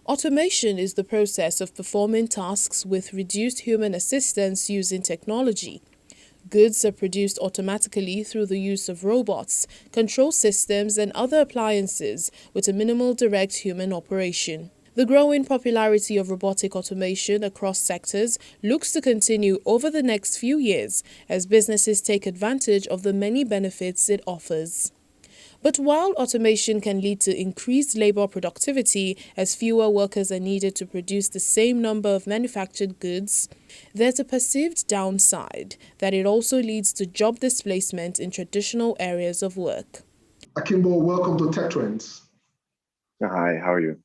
Automation is the process of performing tasks with reduced human assistance using technology. Goods are produced automatically through the use of robots, control systems, and other appliances with a minimal direct human operation. The growing popularity of robotic automation across sectors looks to continue over the next few years as businesses take advantage of the many benefits it offers. But while automation can lead to increased labor productivity as fewer workers are needed to produce the same number of manufactured goods, there's a perceived downside that it also leads to job displacement in traditional areas of work. Akinbo, welcome to Tech Trends. Hi, how are you?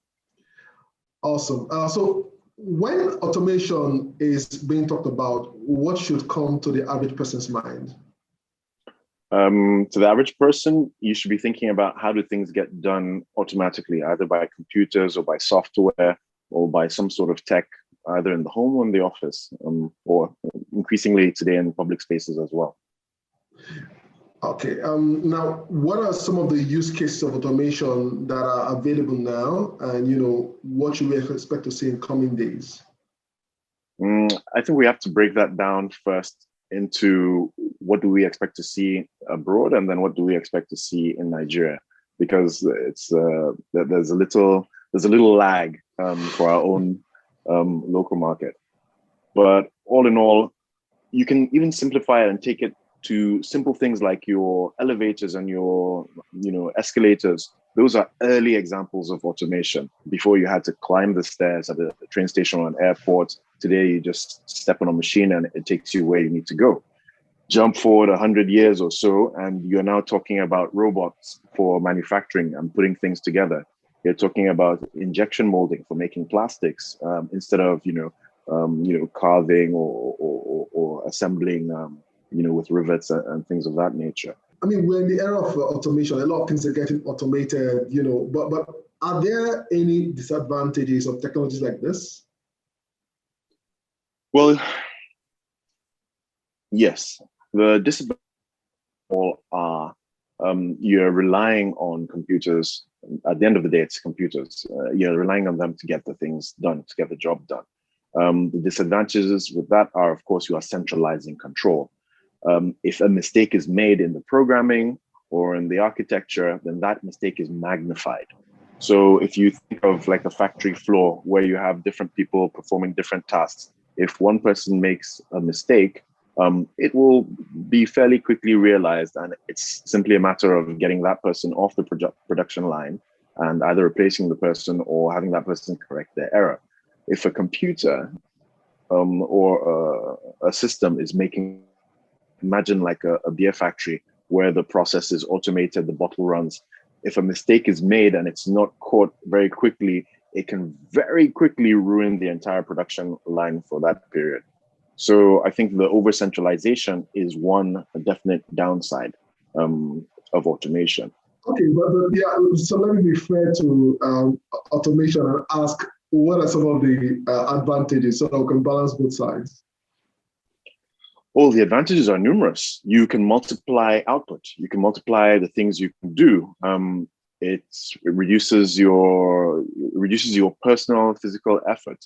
Awesome. So when automation is being talked about, what should come to the average person's mind? To the average person, you should be thinking about how do things get done automatically, either by computers or by software or by some sort of tech, either in the home or in the office, or increasingly today in public spaces as well. Okay. Now, what are some of the use cases of automation that are available now, and what should we expect to see in coming days? I think we have to break that down first into what do we expect to see abroad, and then what do we expect to see in Nigeria, because it's there's a little lag for our own local market. But all in all, you can even simplify it and take it to simple things like your elevators and your escalators. Those are early examples of automation. Before, you had to climb the stairs at a train station or an airport. Today, you just step on a machine and it takes you where you need to go. Jump forward 100 years or so, and you're now talking about robots for manufacturing and putting things together. You're talking about injection molding for making plastics instead of carving or assembling with rivets and things of that nature. I mean, we're in the era of automation. A lot of things are getting automated, but are there any disadvantages of technologies like this? Well, yes. The disadvantages are you're relying on computers. At the end of the day, it's computers. You're relying on them to get the things done, to get the job done. The disadvantages with that are, of course, you are centralizing control. If a mistake is made in the programming or in the architecture, then that mistake is magnified. So if you think of like a factory floor where you have different people performing different tasks, if one person makes a mistake, it will be fairly quickly realized, and it's simply a matter of getting that person off the production line and either replacing the person or having that person correct their error. If a computer or a system is making, imagine like a beer factory where the process is automated, the bottle runs. If a mistake is made and it's not caught very quickly, it can very quickly ruin the entire production line for that period. So I think the over-centralization is one definite downside of automation. Okay, but yeah, so let me be fair to automation and ask, what are some of the advantages so that we can balance both sides? Well, the advantages are numerous. You can multiply output. You can multiply the things you can do. It reduces your personal physical effort.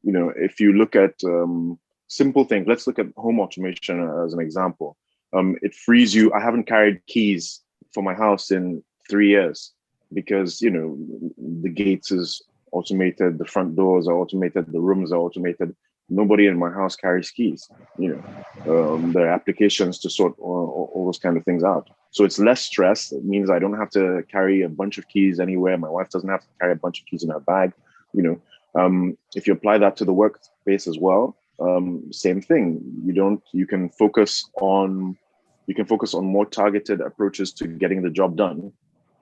If you look at simple things, let's look at home automation as an example. It frees you. I haven't carried keys for my house in 3 years because the gates is automated, the front doors are automated, the rooms are automated. Nobody in my house carries keys. There are applications to sort all those kind of things out. So it's less stress. It means I don't have to carry a bunch of keys anywhere. My wife doesn't have to carry a bunch of keys in her bag. If you apply that to the workspace as well, same thing. You can focus on more targeted approaches to getting the job done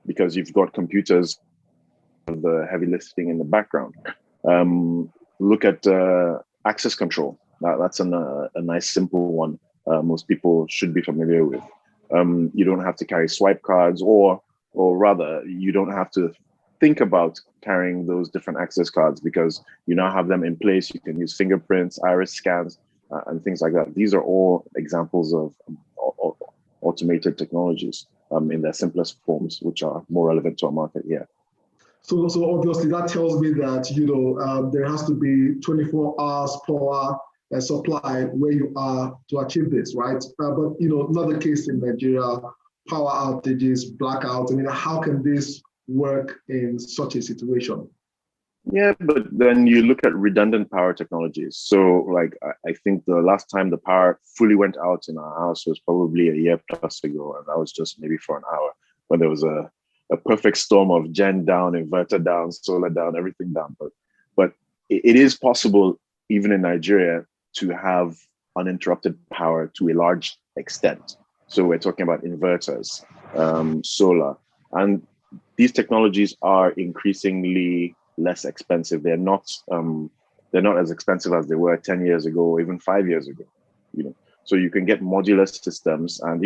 because you've got computers, the heavy lifting in the background. Look at access control. That's a nice simple one. Most people should be familiar with. You don't have to carry swipe cards, or rather, you don't have to think about carrying those different access cards because you now have them in place. You can use fingerprints, iris scans, and things like that. These are all examples of automated technologies in their simplest forms, which are more relevant to our market here. So obviously that tells me that, there has to be 24 hours power supply where you are to achieve this, right? But, not the case in Nigeria, power outages, blackouts. I mean, how can this work in such a situation? Yeah, but then you look at redundant power technologies. So like, I think the last time the power fully went out in our house was probably a year plus ago. And that was just maybe for an hour when there was a perfect storm of gen down, inverter down, solar down, everything down. But it is possible, even in Nigeria, to have uninterrupted power to a large extent. So we're talking about inverters, solar, and these technologies are increasingly less expensive. They're not as expensive as they were 10 years ago or even 5 years ago. So you can get modular systems, and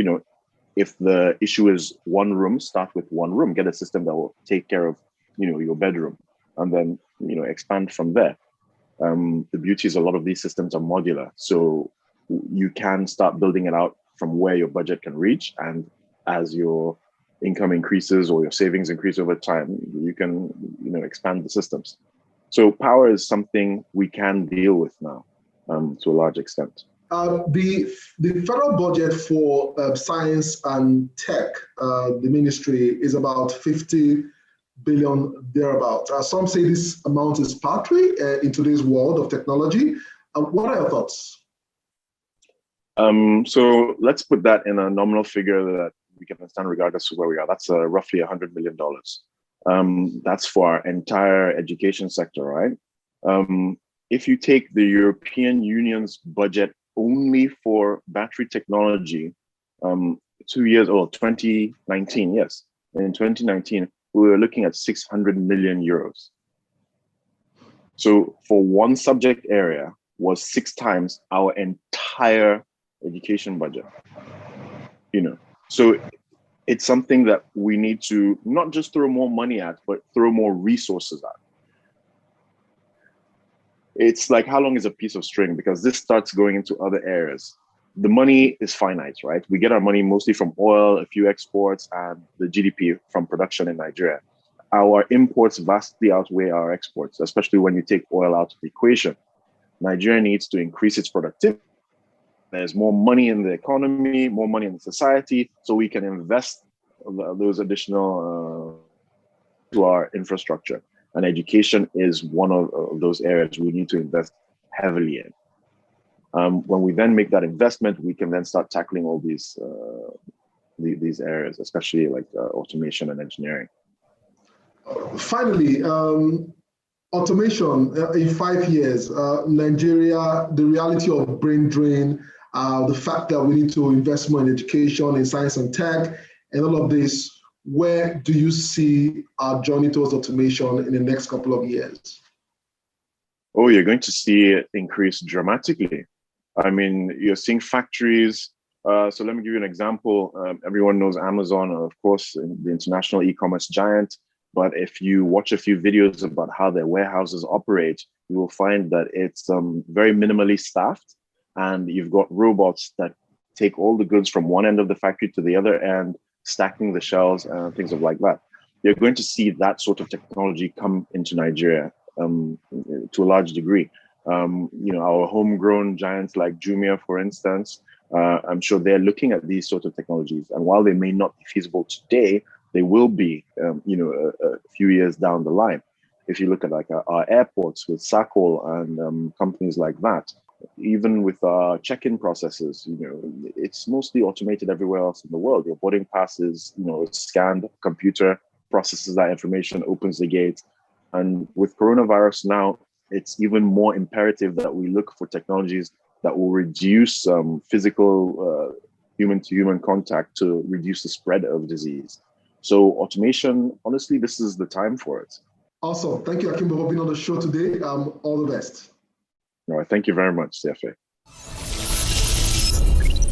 if the issue is one room, start with one room, get a system that will take care of your bedroom, and then expand from there. The beauty is a lot of these systems are modular, so you can start building it out from where your budget can reach, and as your income increases or your savings increase over time, you can expand the systems. So power is something we can deal with now, to a large extent. The federal budget for science and tech, the ministry, is about 50 billion thereabout. Some say this amount is paltry in today's world of technology. What are your thoughts? So let's put that in a nominal figure that we can understand regardless of where we are. That's roughly $100 million. That's for our entire education sector, right? If you take the European Union's budget only for battery technology, 2 years old, 2019, yes. In 2019, we were looking at 600 million euros. So for one subject area was 6 times our entire education budget. So it's something that we need to not just throw more money at, but throw more resources at. It's like, how long is a piece of string? Because this starts going into other areas. The money is finite, right? We get our money mostly from oil, a few exports, and the GDP from production in Nigeria. Our imports vastly outweigh our exports, especially when you take oil out of the equation. Nigeria needs to increase its productivity. There's more money in the economy, more money in the society, so we can invest those additional to our infrastructure. And education is one of those areas we need to invest heavily in. When we then make that investment, we can then start tackling all these areas, especially like automation and engineering. Finally, automation in 5 years, Nigeria, the reality of brain drain, the fact that we need to invest more in education, in science and tech, and all of this, where do you see our journey towards automation in the next couple of years? Oh, you're going to see it increase dramatically. I mean, you're seeing factories. So let me give you an example. Everyone knows Amazon, of course, the international e-commerce giant. But if you watch a few videos about how their warehouses operate, you will find that it's very minimally staffed. And you've got robots that take all the goods from one end of the factory to the other end, stacking the shelves and things like that. You're going to see that sort of technology come into Nigeria to a large degree. Our homegrown giants like Jumia, for instance, I'm sure they're looking at these sort of technologies. And while they may not be feasible today, they will be, a few years down the line. If you look at like our airports with Sakol and companies like that, even with our check-in processes, it's mostly automated everywhere else in the world. Your boarding pass is, scanned, computer processes that information, opens the gate. And with coronavirus now, it's even more imperative that we look for technologies that will reduce physical human-to-human contact to reduce the spread of disease. So automation, honestly, this is the time for it. Awesome. Thank you, Akinbo, for being on the show today. All the best. All right. Thank you very much, CFA.